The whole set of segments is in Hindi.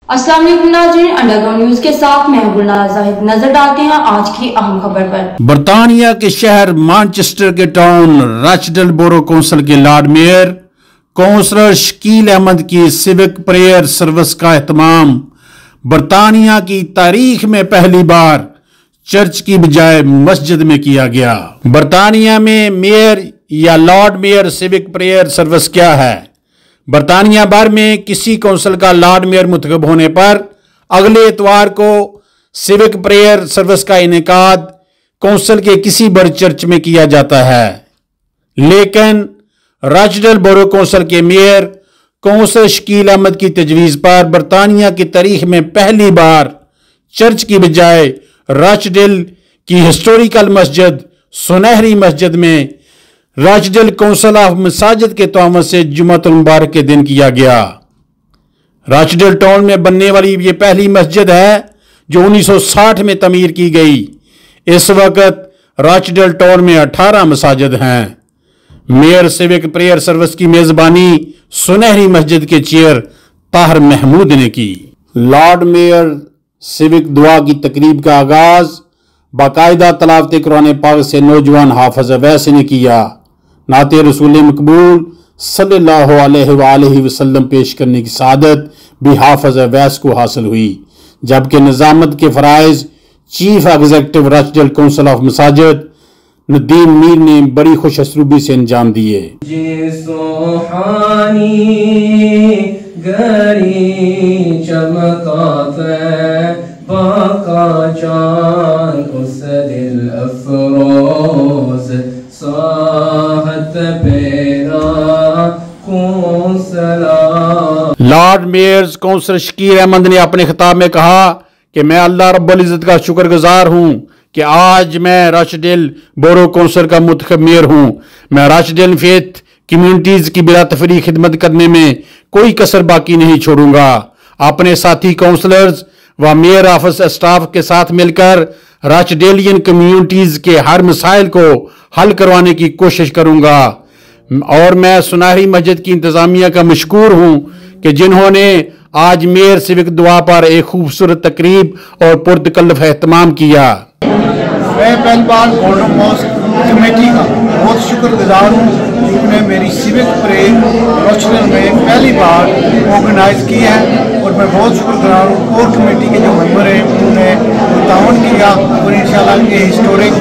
अस्सलाम वालेकुम नाज़रीन, अंडरग्राउंड न्यूज के साथ मैं गुलनाज़ जाहिद। नजर डालते हैं आज की अहम खबर पर। बरतानिया के शहर मानचेस्टर के टाउन रचडेल बोरो कौंसिल के lord mayor councillor Shakeel Ahmed की सिविक प्रेयर सर्विस का एहतमाम बरतानिया की तारीख में पहली बार चर्च की बजाय मस्जिद में किया गया। बरतानिया में मेयर या Lord mayor civic prayer service क्या है? बरतानिया भर में किसी कौंसिल का लॉर्ड मेयर मुंतखब होने पर अगले इतवार को सिविक प्रेयर सर्विस का इनेकाद कौंसिल के किसी बड़े चर्च में किया जाता है, लेकिन रचडेल बोरो कौंसिल के मेयर काउंसलर शकील अहमद की तजवीज़ पर बरतानिया की तारीख में पहली बार चर्च की बजाय रचडेल की हिस्टोरिकल मस्जिद सुनहरी मस्जिद में रचडेल काउंसिल ऑफ मसाजिद के तौर से जुम्मतुल मुबारक के दिन किया गया। रचडेल टाउन में बनने वाली ये पहली मस्जिद है जो 1960 में तमीर की गई। इस वक्त रचडेल टाउन में 18 मसाजिद हैं। मेयर सिविक प्रेयर सर्विस की मेजबानी सुनहरी मस्जिद के चेयर ताहिर महमूद ने की। लॉर्ड मेयर सिविक दुआ की तकरीब का आगाज बाकायदा तलावत कुरान पाक से नौजवान हाफिज अवैस ने किया। नाते रसूल मकबूल सल्लल्लाहु अलैहि वसल्लम पेश करने की सआदत भी हाफिज अवैस को हासिल हुई, जबकि निजामत के फराइज chief executive Rochdale council of मसाजिद नदीम मीर ने बड़ी खुश असलूबी से अंजाम दिए। Lord mayor councillor Shakeel Ahmed ने अपने खिताब में कहा कि मैं अल्लाह रब्बुल इज्जत का शुक्रगुजार हूं कि आज मैं रचडेल बोरो कौंसिल का मुंतखब मेयर हूं। मैं रचडेल फेथ कम्युनिटीज की बिला तफरी खिदमत करने में कोई कसर बाकी नहीं छोड़ूंगा। अपने साथी काउंसलर्स व मेयर ऑफिस स्टाफ के साथ मिलकर रचडेलियन कम्युनिटीज के हर मसाइल को हल करवाने की कोशिश करूंगा और मैं सुनहरी मस्जिद की इंतजामिया का मशकूर हूं कि जिन्होंने आज मेयर सिविक दुआ पर एक खूबसूरत तकरीब और पुरतकल्लफ एहतमाम किया। मैं पहली बार गोल्डन मॉस्क कमेटी का बहुत शुक्रगुजार हूँ जिन्होंने मेरी सिविक प्रेयर रचडेल में पहली बार ऑर्गेनाइज की है और मैं बहुत शुक्रगुजार हूँ। कोर कमेटी के जो मेंबर हैं उन्होंने ताउन किया और इंशाल्लाह ये हिस्टोरिक।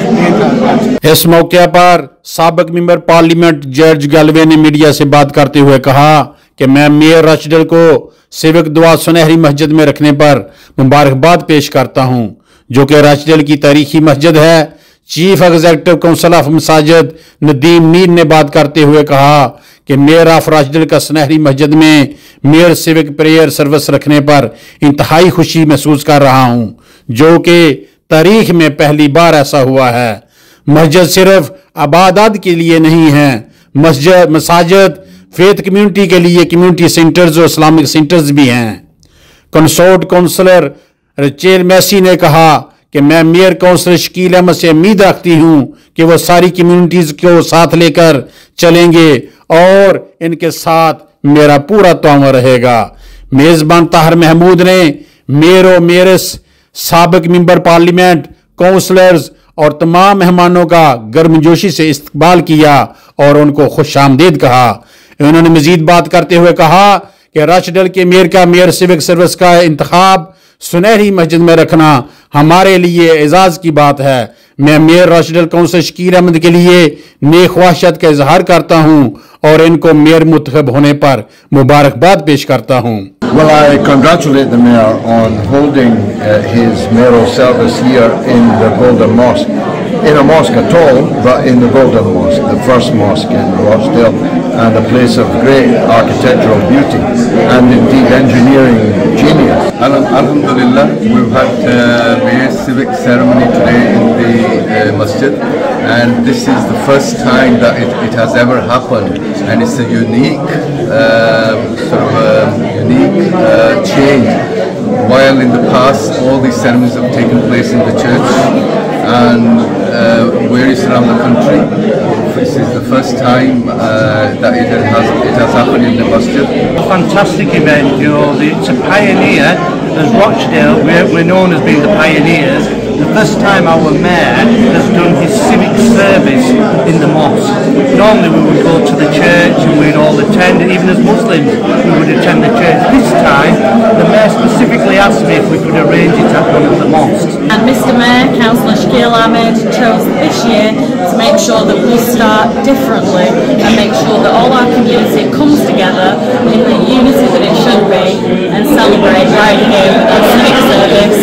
इस मौके पर साबिक मेंबर पार्लियामेंट जॉर्ज गैलवे ने मीडिया से बात करते हुए कहा कि मैं मेयर रचडेल को सिविक दुआ सुनहरी मस्जिद में रखने पर मुबारकबाद पेश करता हूं, जो कि रचडेल की तारीखी मस्जिद है। चीफ एग्जीक्यूटिव काउंसिल ऑफ मसाजिद नदीम मीर ने बात करते हुए कहा कि मेयर ऑफ रचडेल का सुनहरी मस्जिद में मेयर सिविक प्रेयर सर्विस रखने पर इंतहाई खुशी महसूस कर रहा हूं, जो कि तारीख में पहली बार ऐसा हुआ है। मस्जिद सिर्फ इबादत के लिए नहीं है, मसाजिद फेथ कम्युनिटी के लिए कम्युनिटी सेंटर्स और इस्लामिक सेंटर्स भी हैं। कंसोर्ट काउंसलर रेचेल मैसी ने कहा कि मैं मेयर काउंसलर शकील अहमद से उम्मीद रखती हूं कि वो सारी कम्युनिटीज को साथ लेकर चलेंगे और इनके साथ मेरा पूरा ताउन रहेगा। मेजबान ताहिर महमूद ने मेयर और मेयर्स, साबिक मेंबर पार्लियामेंट, काउंसलर्स और तमाम मेहमानों का गर्मजोशी से इस्तकबाल किया और उनको खुशामदीद कहा। उन्होंने मजीद बात करते हुए कहा कि रचडेल के मेयर का मेयर सिविक सर्विस का इंतखाब सुनहरी मस्जिद में रखना हमारे लिए एजाज की बात है। मैं मेयर रचडेल काउंसिल शकील अहमद के लिए नेक ख्वाहिशात का इजहार करता हूं और इनको मेयर मुंतखब होने पर मुबारकबाद पेश करता हूं। Well, I congratulate the mayor on holding his mayoral service here in the Golden Mosque. In a mosque at all, but in the Golden Mosque, the first mosque in Rochdale, and a place of great architectural beauty and indeed engineering genius. Alhamdulillah, we've had Mayor's civic ceremony today in the masjid, and this is the first time that it has ever happened, and it's a unique change. While in the past all these ceremonies have taken place in the church and various around the country, this is the first time that it has happened in the masjid. Fantastic event, you know, it's a pioneer as Rochdale, we're known as being the pioneers. The first time our mayor has done his civic service in the mosque. Normally we would go to the church and we'd all attend, and even as Muslims we would attend the church. This time the mayor specifically asked me if we could arrange it at one of the mosques. And Mr Mayor, Councillor Shakil Ahmed chose this year to make sure that we start differently and make sure that all our community comes together in the unity that it should be and celebrate right here with our civic service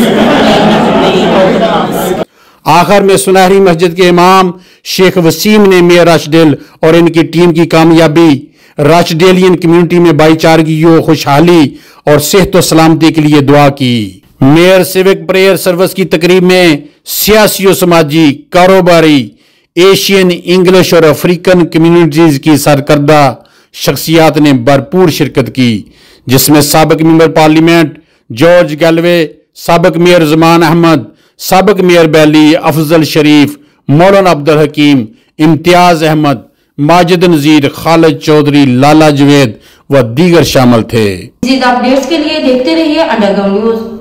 in the Golden Mosque. आखिर में सुनहरी मस्जिद के इमाम शेख वसीम ने मेयर राशडेल और इनकी टीम की कामयाबी, राशडेलियन कम्युनिटी में भाईचारगी, खुशहाली और सेहत व सलामती के लिए दुआ की। मेयर सिविक प्रेयर सर्विस की तकरीब में सियासी और समाजी, कारोबारी, एशियन, इंग्लिश और अफ्रीकन कम्युनिटीज की सरकर्दा शख्सियात ने भरपूर शिरकत की, जिसमें साबिक मेंबर पार्लियामेंट जॉर्ज गैलवे, साबिक मेयर ज़मान अहमद, साबिक मेयर बैली, अफजल शरीफ, मौलाना अब्दुल हकीम, इम्तियाज अहमद, माजिद नजीर, खालिद चौधरी, लाला जवेद व दीगर शामिल थे। मज़ीद अपडेट्स के लिए देखते रहिए अंडरग्राउंड न्यूज।